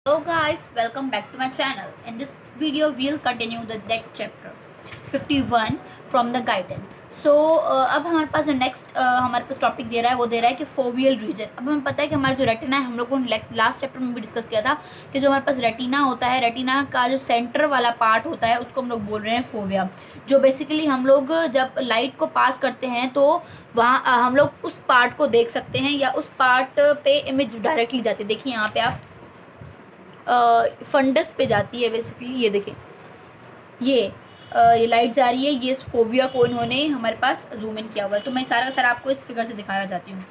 Hello guys, welcome back to my channel. In this video, we'll continue the next chapter 51 from the guidance. So अब हमारे पास जो next हमारे पास topic दे रहा है वो दे रहा है कि फोवियल रीजन। अब हमें पता है कि हमारा जो रेटिना है, हम लोगों ने लास्ट चैप्टर में भी डिस्कस किया था कि जो हमारे पास रेटिना होता है, रेटिना का जो सेंटर वाला पार्ट होता है उसको हम लोग बोल रहे हैं फोविया। जो बेसिकली हम लोग जब लाइट को पास करते हैं तो वहाँ हम लोग उस पार्ट को देख सकते हैं या उस पार्ट पे इमेज डायरेक्टली जाती है। देखिए यहाँ पे आप फंडस पे जाती है बेसिकली। ये देखें, ये लाइट जा रही है, ये इस फोविया को इन्होंने हमारे पास जूम इन किया हुआ है। तो मैं सारा का सारा आपको इस फिगर से दिखाना चाहती हूँ।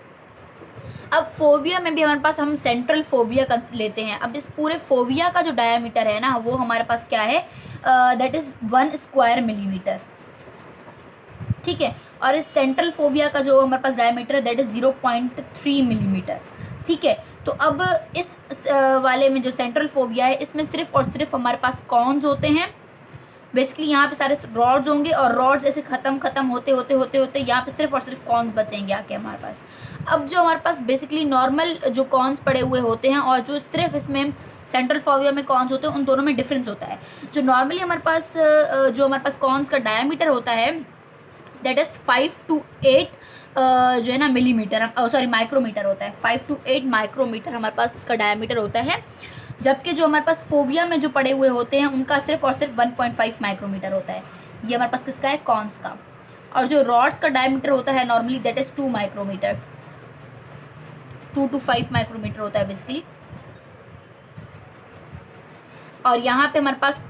अब फोविया में भी हमारे पास हम सेंट्रल फोविया का लेते हैं। अब इस पूरे फोविया का जो डायामीटर है ना, वो हमारे पास क्या है, दैट इज़ 1 स्क्वायर मिलीमीटर। ठीक है, और इस सेंट्रल फोविया का जो हमारे पास डायमीटर है दैट इज़ 0.3 मिलीमीटर। ठीक है, तो अब इस वाले में जो सेंट्रल फोविया है, इसमें सिर्फ और सिर्फ हमारे पास कॉन्स होते हैं। बेसिकली यहाँ पे सारे रॉड्स होंगे और रॉड्स ऐसे ख़त्म होते होते होते होते यहाँ पे सिर्फ और सिर्फ कॉन्स बचेंगे आके हमारे पास। अब जो हमारे पास बेसिकली नॉर्मल जो कॉन्स पड़े हुए होते हैं और जो सिर्फ इसमें सेंट्रल फोविया में कॉन्स होते हैं, उन दोनों में डिफरेंस होता है। जो नॉर्मली हमारे पास जो हमारे पास कॉन्स का डायमीटर होता है दैट इज़ 5 to 8 जो है ना मिलीमीटर, सॉरी माइक्रोमीटर होता है। 5 to 8 माइक्रोमीटर हमारे पास इसका डायमीटर होता है, जबकि जो हमारे पास फोविया में जो पड़े हुए होते हैं उनका सिर्फ और सिर्फ 1.5 माइक्रोमीटर होता है। ये हमारे पास किसका है, कॉन्स का। और जो रॉड्स का डायमीटर होता है normally that is 2 micrometre, 2 to 5 micrometre होता है बेसिकली। और यहाँ पे हमारे पास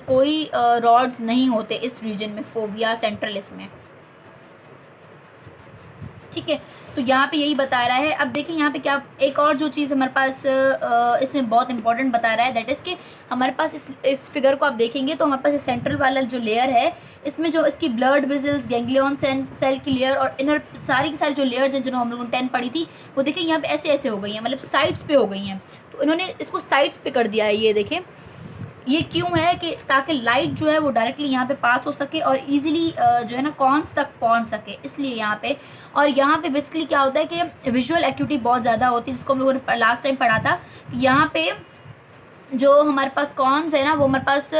कोई रॉड्स नहीं होते इस रीजन में, फोविया सेंट्रल इसमें। ठीक है, तो यहाँ पे यही बता रहा है। अब देखिए यहाँ पे क्या एक और जो चीज़ हमारे पास इसमें बहुत इंपॉर्टेंट बता रहा है दैट इज़ कि हमारे पास इस फिगर को आप देखेंगे तो हमारे पास सेंट्रल वाला जो लेयर है, इसमें जो इसकी ब्लड वेजल्स, गैंग्लियन सेल की लेयर और इनर सारी की सारी जो लेयर्स हैं जो हम लोगों ने 10 पढ़ी थी, वो देखिए यहाँ पे ऐसे ऐसे हो गई हैं, मतलब साइड्स पे हो गई हैं। तो इन्होंने इसको साइड्स पे कर दिया है। ये देखें, ये क्यों है कि ताकि लाइट जो है वो डायरेक्टली यहाँ पे पास हो सके और इजीली जो है ना कॉन्स तक पहुँच सके, इसलिए यहाँ पे। और यहाँ पे बेसिकली क्या होता है कि विजुअल एक्यूटी बहुत ज़्यादा होती है, जिसको हम लोगों ने लास्ट टाइम पढ़ा था। यहाँ पे जो हमारे पास कॉन्स है ना, वो हमारे पास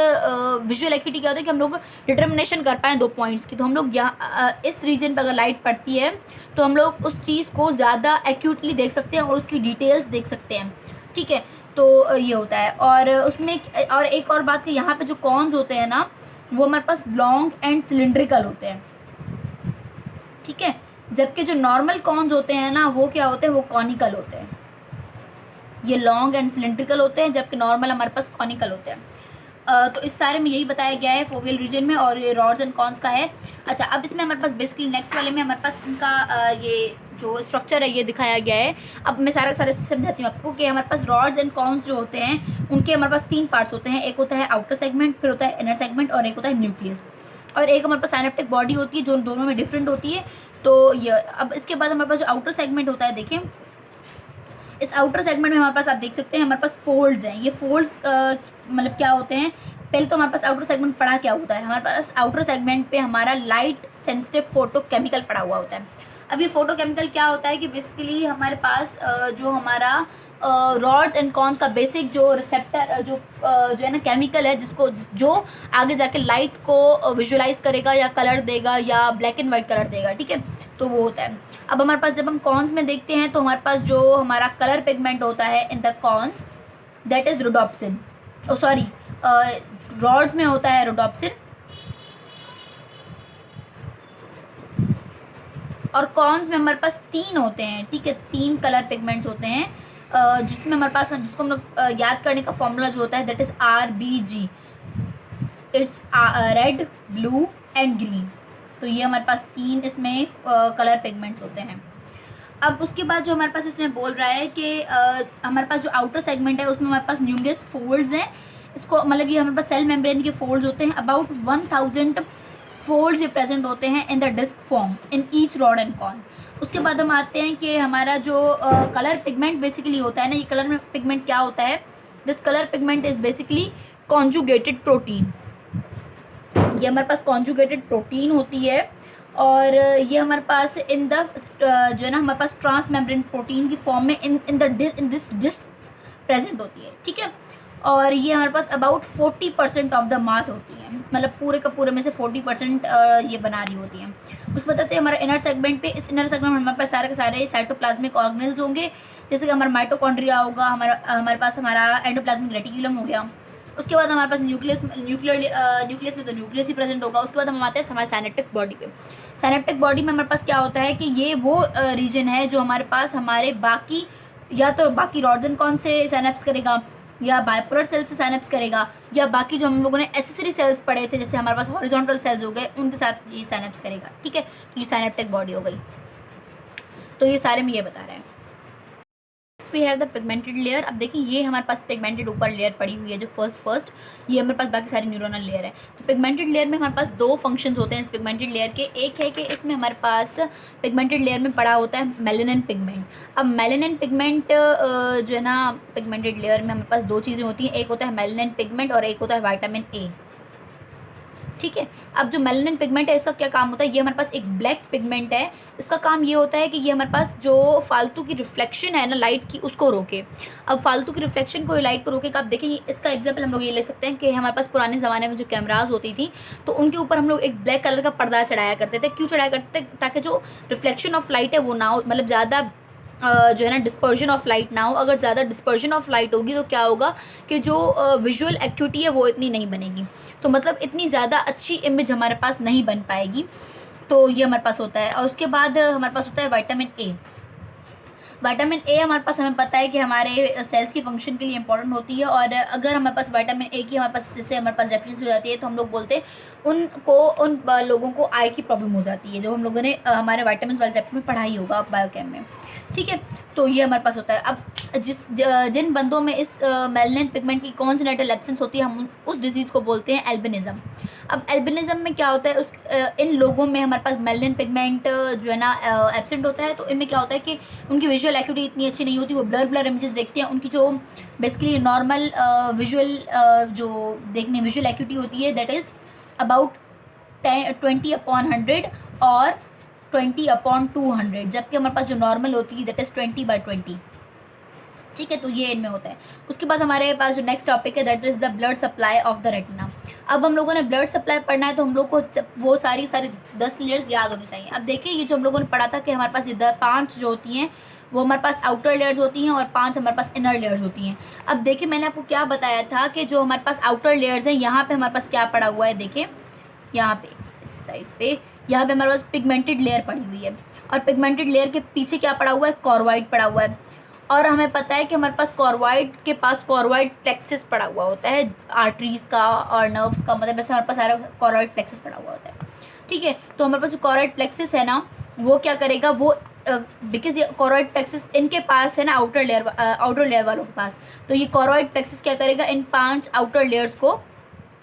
विजुअल एक्यूटी क्या होता है कि हम लोग डिटर्मिनेशन कर पाएँ 2 पॉइंट्स की। तो हम लोग यहाँ इस रीजन पर अगर लाइट पड़ती है तो हम लोग उस चीज़ को ज़्यादा एक्यूटली देख सकते हैं और उसकी डिटेल्स देख सकते हैं। ठीक है, तो ये होता है। और उसमें और एक और बात कि यहाँ पे जो कॉन्स होते हैं ना, वो हमारे पास लॉन्ग एंड सिलिंड्रिकल होते हैं। ठीक है, जबकि जो नॉर्मल कॉन्स होते हैं ना, वो क्या होते हैं, वो कॉनिकल होते हैं। ये लॉन्ग एंड सिलिंड्रिकल होते हैं, जबकि नॉर्मल हमारे पास कॉनिकल होते हैं। तो इस सारे में यही बताया गया है फोवियल रीजन में, और ये रॉड्स एंड कॉन्स का है। अच्छा, अब इसमें हमारे पास बेसिकली नेक्स्ट वाले में हमारे पास इनका ये जो स्ट्रक्चर है ये दिखाया गया है। अब मैं सारा सारा समझाती हूँ आपको कि हमारे पास रॉड्स एंड कॉन्स जो होते हैं उनके हमारे पास 3 पार्ट्स होते हैं। एक होता है आउटर सेगमेंट, फिर होता है इनर सेगमेंट, और एक होता है न्यूक्लियस। और एक हमारे पास साइनेप्टिक बॉडी होती है जो दोनों में डिफरेंट होती है। तो ये अब इसके बाद हमारे पास जो आउटर सेगमेंट होता है, देखें इस आउटर सेगमेंट में हमारे पास आप देख सकते हैं हमारे पास फोल्ड्स हैं। ये फोल्ड्स मतलब क्या होते हैं, पहले तो हमारे पास आउटर सेगमेंट पड़ा क्या होता है, हमारे पास आउटर सेगमेंट पे हमारा लाइट सेंसिटिव फोटोकेमिकल पड़ा हुआ होता है। अब ये फोटोकेमिकल क्या होता है कि बेसिकली हमारे पास जो हमारा रॉड्स एंड कॉन्स का बेसिक जो रिसेप्टर जो है ना केमिकल है, जिसको जो आगे जाके लाइट को विजुअलाइज करेगा या कलर देगा या ब्लैक एंड वाइट कलर देगा। ठीक है, तो वो होता है। अब हमारे पास जब हम कॉन्स में देखते हैं तो हमारे पास जो हमारा कलर पिगमेंट होता है in the cones that is rhodopsin. Oh sorry, rods में होता है रोडोप्सिन और कॉन्स में हमारे पास 3 होते हैं। ठीक है, 3 कलर पिगमेंट्स होते हैं, जिसमें हमारे पास जिसको हम लोग याद करने का फॉर्मूला जो होता है that is RBG। It's red, blue and green. तो ये हमारे पास 3 इसमें कलर पिगमेंट्स होते हैं। अब उसके बाद जो हमारे पास इसमें बोल रहा है कि हमारे पास जो आउटर सेगमेंट है उसमें हमारे पास न्यूमरस फोल्ड्स हैं। इसको मतलब ये हमारे पास सेल मेम्ब्रेन के फोल्ड्स होते हैं, अबाउट 1000 फोल्ड्स ये प्रेजेंट होते हैं in the disc form in each rod and cone. उसके बाद हम आते हैं कि हमारा जो कलर पिगमेंट बेसिकली होता है ना, ये कलर पिगमेंट क्या होता है, this colour pigment is basically conjugated protein. ये हमारे पास कॉन्जुगेटेड प्रोटीन होती है और ये हमारे पास जो है ना हमारे पास ट्रांस मेम्ब्रेन प्रोटीन की फॉर्म में इन दिस डिस्क प्रेजेंट होती है, ठीक है। और ये हमारे पास अबाउट 40% ऑफ द मास होती है, मतलब पूरे का पूरे में से 40% ये बना रही होती हैं। उसको बताते हैं हमारा इनर सेगमेंट पे। इस इनर सेगमेंट में हमारे पास सारे के सारे साइटोप्लाज्मिक ऑर्गेनेल्स होंगे, जैसे कि हमारा माइटोकॉन्ड्रिया होगा, हमारे पास हमारा एंडोप्लाज्मिक रेटिकुलम हो गया। उसके बाद हमारे पास न्यूक्लियस में तो न्यूक्लियस ही प्रेजेंट होगा। उसके बाद हम आते हैं हमारे साइनेप्टिक बॉडी पे। साइनेप्टिक बॉडी में हमारे पास क्या होता है कि ये वो रीजन है जो हमारे पास हमारे बाकी, या तो बाकी रॉड्स एंड कॉन से साइनेप्स करेगा, या बाइपोलर सेल से साइनेप्स करेगा, या बाकी जो हम लोगों ने एसेसरी सेल्स पढ़े थे जैसे हमारे पास हॉरिजॉन्टल सेल्स हो गए उनके साथ ये साइनेप्स करेगा, ठीक है। तो ये साइनेप्टिक बॉडी हो गई। तो ये सारे में ये बता रहे हैं। We have the pigmented layer. अब देखिए ये हमारे पास पिगमेंटेड ऊपर लेयर पड़ी हुई है जो फर्स्ट ये हमारे पास बाकी सारी न्यूरोनल लेयर है। तो पिगमेंटेड लेयर में हमारे पास दो फंक्शंस होते हैं इस पिगमेंटेड लेयर के। एक है कि इसमें हमारे पास पिगमेंटेड लेयर में पड़ा होता है मेलानिन पिगमेंट। अब मेलानिन पिगमेंट जो है ना, पिगमेंटेड लेयर में हमारे पास दो चीज़ें होती हैं, एक होता है मेलानिन पिगमेंट और एक होता है विटामिन ए, ठीक है। अब जो मेलानिन पिगमेंट है इसका क्या काम होता है, ये हमारे पास एक ब्लैक पिगमेंट है। इसका काम ये होता है कि ये हमारे पास जो फालतू की रिफ्लेक्शन है ना लाइट की उसको रोके। अब फालतू की रिफ्लेक्शन को लाइट को रोकेगा। आप देखें इसका एग्जांपल हम लोग ये ले सकते हैं कि हमारे पास पुराने ज़माने में जो कैमराज होती थी तो उनके ऊपर हम लोग एक ब्लैक कलर का पर्दा चढ़ाया करते थे। क्यों चढ़ाया करते थे, ताकि जो रिफ्लेक्शन ऑफ लाइट है वो ना हो, मतलब ज़्यादा जो है ना डिस्पर्जन ऑफ लाइट ना हो। अगर ज़्यादा डिस्पर्जन ऑफ लाइट होगी तो क्या होगा कि जो विजुअल एक्यूटी है वो इतनी नहीं बनेगी, तो मतलब इतनी ज़्यादा अच्छी इमेज हमारे पास नहीं बन पाएगी। तो ये हमारे पास होता है। और उसके बाद हमारे पास होता है विटामिन ए। विटामिन ए हमारे पास, हमें पता है कि हमारे सेल्स की फंक्शन के लिए इंपॉर्टेंट होती है। और अगर हमारे पास विटामिन ए की हमारे पास जैसे हमारे पास डेफिशिएंसी हो जाती है तो हम लोग बोलते हैं उन लोगों को आई की प्रॉब्लम हो जाती है, जो हम लोगों ने हमारे विटामिन वाले चैप्टर में पढ़ाई होगा बायोकेम में, ठीक है। तो ये हमारे पास होता है। अब जिन बंदों में इस मेलानिन पिगमेंट की कॉन्जेनिटल एब्सेंस होती है हम उस डिजीज़ को बोलते हैं एल्बिनिज्म। अब एल्बिनिज्म में क्या होता है, इन लोगों में हमारे पास मेलानिन पिगमेंट जो है ना एब्सेंट होता है। तो इनमें क्या होता है कि उनकी विजुअल एक्यूटी इतनी अच्छी नहीं होती, वो ब्लर ब्लर इमेजेस देखते हैं। उनकी जो बेसिकली नॉर्मल विजुअल जो देखने विजुअल एक्यूटी होती है दैट इज़ अबाउट 20/100 और 20/200, जबकि हमारे पास जो नॉर्मल होती है दैट इज़ 20/20, ठीक है। तो ये इनमें होता है। उसके बाद हमारे पास जो नेक्स्ट टॉपिक है that is the blood supply of the retina. अब हम लोगों ने ब्लड सप्लाई पढ़ना है तो हम लोग को वो सारी 10 लेयर्स याद होनी चाहिए। अब देखिए ये जो हम लोगों ने पढ़ा था कि हमारे पास इधर 5 जो होती हैं वो हमारे पास आउटर लेयर्स होती हैं और 5 हमारे पास इनर लेयर्स होती हैं। अब देखिए मैंने आपको क्या बताया था कि जो हमारे पास आउटर लेयर्स हैं यहाँ पे हमारे पास क्या पड़ा हुआ है, देखिए यहाँ पे इस साइड पे यहाँ पे हमारे पास पिगमेंटेड लेयर पड़ी हुई है और पिगमेंटेड लेयर के पीछे क्या पड़ा हुआ है, कॉर्वाइड पड़ा हुआ है। और हमें पता है कि हमारे पास कॉर्वाइड के पास कॉर्वाइड प्लेक्सिस पड़ा हुआ होता है, आर्टरीज का और नर्व्स का, मतलब वैसे हमारे पास सारा कॉर्वाइड प्लेक्सिस पड़ा हुआ होता है, ठीक है। तो हमारे पास जो कॉर्वाइड प्लेक्सिस है ना वो क्या करेगा, वो बिकॉज ये कॉर्वाइड प्लेक्सिस इनके पास है ना आउटर लेयर वालों के पास, तो ये कॉर्वाइड प्लेक्सिस क्या करेगा, इन 5 आउटर लेयर्स को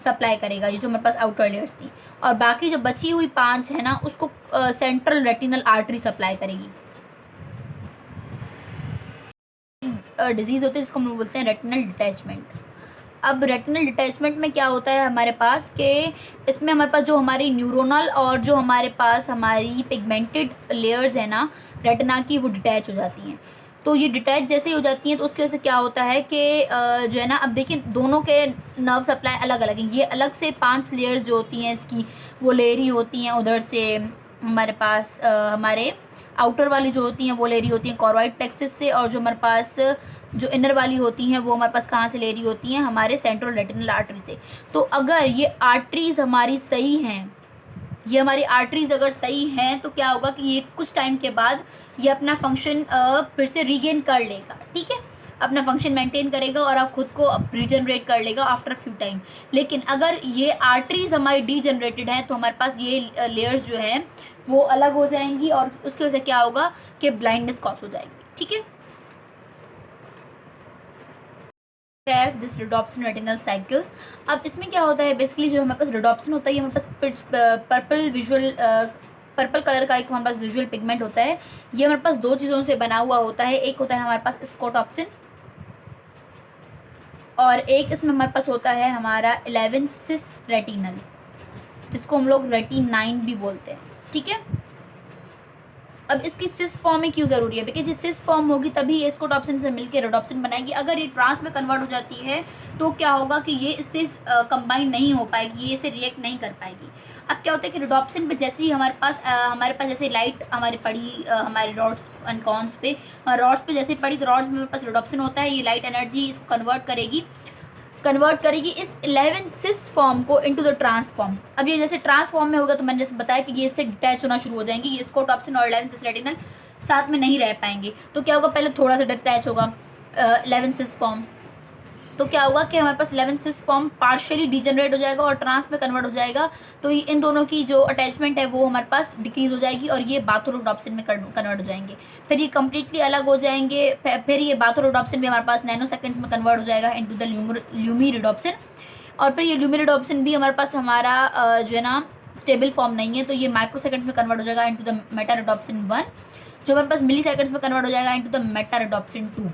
सप्लाई करेगा, ये जो हमारे पास आउटर लेयर्स थी। और बाकी जो बची हुई 5 है ना उसको सेंट्रल रेटिनल आर्टरी सप्लाई करेगी। डिजीज़ होती है जिसको हम लोग बोलते हैं रेटिनल डिटैचमेंट। अब रेटिनल डिटैचमेंट में क्या होता है हमारे पास कि इसमें हमारे पास जो हमारी न्यूरोनल और जो हमारे पास हमारी पिगमेंटेड लेयर्स है ना रेटिना की, वो डिटैच हो जाती हैं। तो ये डिटैच जैसे ही हो जाती हैं तो उसकी वजह से क्या होता है कि जो है ना, अब देखिए दोनों के नर्व सप्लाई अलग अलग हैं। ये अलग से 5 लेयर्स जो होती हैं इसकी वो लेयरी होती हैं, उधर से हमारे पास हमारे आउटर वाली जो होती हैं वो लेयरी होती हैं कॉर्वाइड प्लेक्सिस से, और जो हमारे पास जो इनर वाली होती हैं वो हमारे पास कहाँ से लेयरी होती हैं, हमारे सेंट्रल रेटिनल आर्टरी से। तो अगर ये आर्टरीज हमारी सही हैं, ये हमारी आर्टरीज अगर सही हैं तो क्या होगा कि ये कुछ टाइम के बाद ये अपना फंक्शन फिर से रीगेन कर लेगा, ठीक है, अपना फंक्शन मेंटेन करेगा और आप खुद को रीजनरेट कर लेगा आफ्टर फ्यू टाइम। लेकिन अगर ये आर्टरीज हमारी डीजनरेटेड हैं तो हमारे पास ये लेयर्स जो हैं वो अलग हो जाएंगी और उसकी वजह से क्या होगा कि ब्लाइंडनेस कॉज हो जाएगी, ठीक है। This rhodopsin retinal cycle. अब इसमें क्या होता है, बेसिकली जो हमारे पास रिडॉप्सिन होता है ये हमारे पास पर्पल कलर का एक हमारे पास विजुअल पिगमेंट होता है। ये हमारे पास 2 चीज़ों से बना हुआ होता है, एक होता है हमारे पास स्कोटॉप्सिन और एक इसमें हमारे पास होता है हमारा 11 सिस रेटिनल, जिसको हम लोग रेटिनाइन भी बोलते हैं, ठीक है। अब इसकी सिस फॉर्म में क्यों ज़रूरी है, बिकॉज ये सिस फॉर्म होगी तभी ये स्कोटॉप्सिन से मिलकर रोडोप्सिन बनाएगी। अगर ये ट्रांस में कन्वर्ट हो जाती है तो क्या होगा कि ये इससे कंबाइन नहीं हो पाएगी, ये इसे रिएक्ट नहीं कर पाएगी। अब क्या होता है कि रोडोप्सिन पे जैसे ही हमारे पास जैसे लाइट हमारी पड़ी हमारे रॉड्स एंड कॉन्स पे, रॉड्स पे जैसे पड़ी तो रॉड्स में हमारे पास रोडोप्सिन होता है, ये लाइट एनर्जी इसको कन्वर्ट करेगी इस 11 सिस फॉर्म को इनटू द ट्रांसफॉर्म। अब ये जैसे ट्रांसफॉर्म में होगा तो मैंने जैसे बताया कि ये इससे डिटैच होना शुरू हो जाएंगे, ये स्कोटॉप्सिन और 11 सिस रेटिनल साथ में नहीं रह पाएंगे। तो क्या होगा, पहले थोड़ा सा डिटैच होगा 11 सिस फॉर्म, तो क्या होगा कि हमारे पास 11 सिस फॉर्म पार्शियली डिजनरेट हो जाएगा और ट्रांस में कन्वर्ट हो जाएगा। तो इन दोनों की जो अटैचमेंट है वो हमारे पास डिक्रीज हो जाएगी और ये बाथोरोडॉप्सिन में कन्वर्ट हो जाएंगे। फिर ये कम्प्लीटली अलग हो जाएंगे, फिर ये बाथोरोडॉप्सिन भी हमारे पास नैनो सेकेंड्स में कन्वर्ट हो जाएगा इनटू द ल्यूमिरिडॉप्सिन। और फिर ये ल्यूमिरिडॉप्सिन भी हमारे पास हमारा जो है ना स्टेबल फॉर्म नहीं है, तो ये माइक्रो सेकेंड्स में कन्वर्ट हो जाएगा इनटू द मेटारोडॉप्सिन 1, जो हमारे पास मिली सेकेंड्स में कन्वर्ट हो जाएगा इनटू द मेटारोडॉप्सिन 2।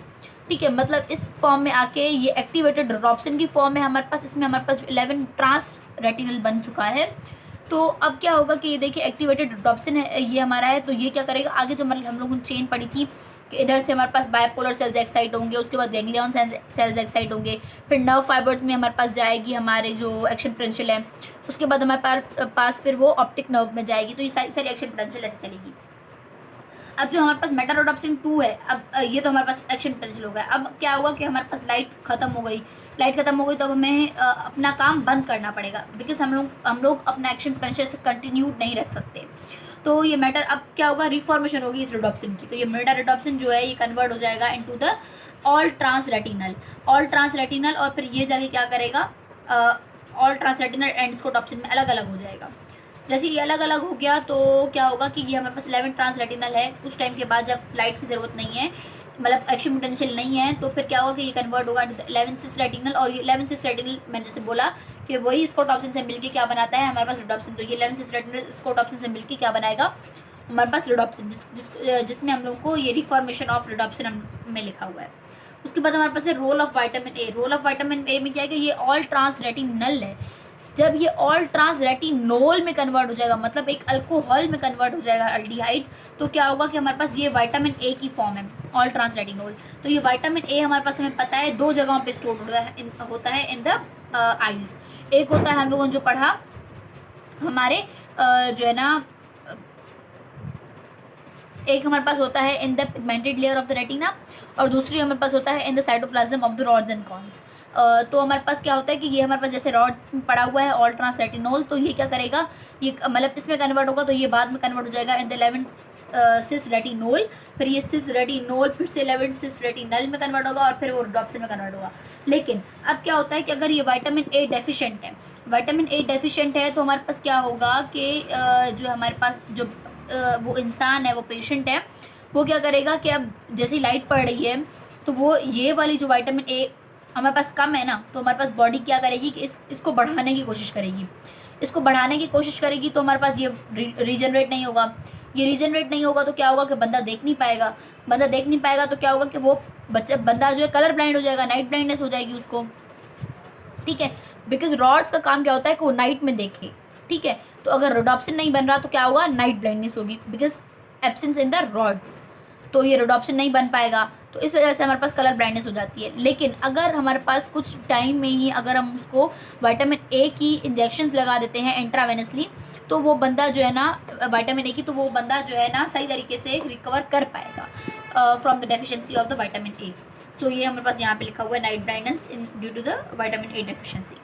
ठीक है, मतलब इस फॉर्म में आके ये एक्टिवेटेड रोडोप्सिन की फॉर्म है हमारे पास। इसमें हमारे पास 11 ट्रांस रेटिनल बन चुका है। तो अब क्या होगा कि ये देखिए एक्टिवेटेड रोडोप्सिन है ये हमारा है, तो ये क्या करेगा आगे जो मतलब हम लोगों ने चेन पढ़ी थी कि इधर से हमारे पास बायपोलर सेल्स एक्साइट होंगे, उसके बाद गैंग्लियन सेल्स एक्साइट होंगे, फिर नर्व फाइबर्स में हमारे पास जाएगी हमारे जो एक्शन पोटेंशियल है, उसके बाद हमारे पास फिर वो ऑप्टिक नर्व में जाएगी। तो ये सारी एक्शन पोटेंशियल ऐसे चलेगी। अब जो हमारे पास मेटारोडॉप्सिन 2 है, अब ये तो हमारे पास एक्शन पोटेंशियल हो गया। अब क्या होगा कि हमारे पास लाइट खत्म हो गई तो अब हमें अपना काम बंद करना पड़ेगा, बिकॉज हम लोग अपना एक्शन पोटेंशियल से कंटिन्यू नहीं रख सकते। तो ये मैटर अब क्या होगा, रिफॉर्मेशन होगी इस रोडोप्सिन की। तो ये मेटारोडॉप्सिन जो है ये कन्वर्ट हो जाएगा into the all trans retinal और फिर ये जाके क्या करेगा all trans retinal and scotopsin में अलग अलग हो जाएगा। जैसे ये अलग अलग हो गया तो क्या होगा कि ये हमारे पास 11 ट्रांस रेटिनल है, कुछ टाइम के बाद जब लाइट की ज़रूरत नहीं है, मतलब एक्शन पोटेंशियल नहीं है, तो फिर क्या होगा कि ये कन्वर्ट होगा 11 सिस रेटिनल। और ये 11 सिस रेटिनल मैंने जैसे बोला कि वही स्कोटॉप्सिन से मिलके क्या बनाता है हमारे पास रोडोप्सिन। तो ये 11 सिस रेटिनल स्कोटॉप्सिन से मिलके क्या बनाएगा हमारे पास रोडोप्सिन, जिसमें हम लोग को ये रिफॉर्मेशन ऑफ रोडोप्सिन में लिखा हुआ है। उसके बाद हमारे पास है role of vitamin A. Role of vitamin A में क्या है कि ये ऑल ट्रांस रेटिनल है। जब ये ऑल ट्रांस रेटिनोल में कन्वर्ट हो जाएगा, मतलब एक अल्कोहल में कन्वर्ट हो जाएगा एल्डिहाइड, तो क्या होगा कि हमारे पास ये विटामिन ए की फॉर्म है ऑल ट्रांस रेटिनोल। तो ये विटामिन ए हमारे पास हमें पता है 2 जगहों पे स्टोर होता है इन द आईज। एक होता है हम लोगों ने जो पढ़ा हमारे जो है ना, एक हमारे पास होता है in the pigmented layer of the retina और दूसरी हमारे पास होता है in the cytoplasm of the rods and cons. तो हमारे पास क्या होता है कि ये हमारे पास जैसे रॉड पड़ा हुआ है ऑल ट्रांस रेटिनोल, तो ये क्या करेगा, ये मतलब इसमें कन्वर्ट होगा, तो ये बाद में कन्वर्ट हो जाएगा इन द 11 सिस रेटिनोल, फिर ये सिस रेटिनोल फिर से 11 सिस रेटिनल में कन्वर्ट होगा और फिर वो रोडोप्सिन में कन्वर्ट होगा। लेकिन अब क्या होता है कि अगर ये विटामिन ए डेफिशिएंट है तो हमारे पास क्या होगा कि जो हमारे पास जो वो इंसान है, वो पेशेंट है, वो क्या करेगा कि अब जैसी लाइट पड़ रही है तो वो ये वाली जो विटामिन ए हमारे पास कम है ना, तो हमारे पास बॉडी क्या करेगी कि इसको बढ़ाने की कोशिश करेगी। तो हमारे पास ये रीजनरेट नहीं होगा। तो क्या होगा कि बंदा देख नहीं पाएगा। तो क्या होगा कि वो बंदा जो है कलर ब्लाइंड हो जाएगा, नाइट ब्लाइंडनेस हो जाएगी उसको। ठीक है, बिकॉज रॉड्स का काम क्या होता है कि वो नाइट में देखे। ठीक है, तो अगर रोडोप्सिन नहीं बन रहा तो क्या होगा, नाइट ब्लाइंडनेस होगी because absence in the rods. तो ये रोडोप्सिन नहीं बन पाएगा, तो इस वजह से हमारे पास कलर ब्लाइंडनेस हो जाती है। लेकिन अगर हमारे पास कुछ टाइम में ही अगर हम उसको विटामिन ए की इंजेक्शंस लगा देते हैं इंट्रावेनसली, तो वो बंदा जो है ना विटामिन ए की, तो वो बंदा जो है ना सही तरीके से रिकवर कर पाएगा from the deficiency of the vitamin A. So ये हमारे पास यहाँ पे लिखा हुआ है night blindness in due to the vitamin A deficiency.